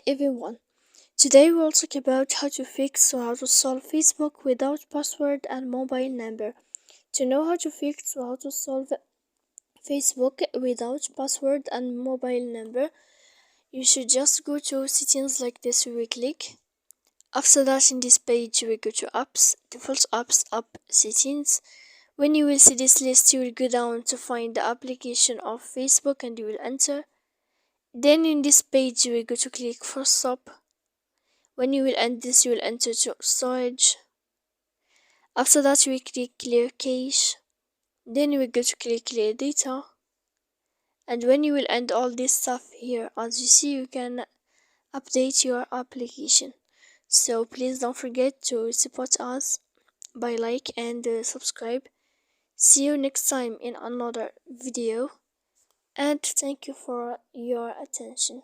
everyone. Today we'll talk about how to fix or how to solve Facebook without password and mobile number. To know how to fix or how to solve Facebook without password and mobile number, you should just go to settings like this. We will click. After that, in this page, we go to apps, default apps, app settings. When you will see this list, you will go down to find the application of Facebook and you will enter. Then in this page, you will go to click for stop. When you will end this, you will enter to storage. After that, we click clear cache. Then you will go to click clear data. And when you will end all this stuff here, as you see, you can update your application. So please don't forget to support us by like and subscribe. See you next time in another video. And thank you for your attention.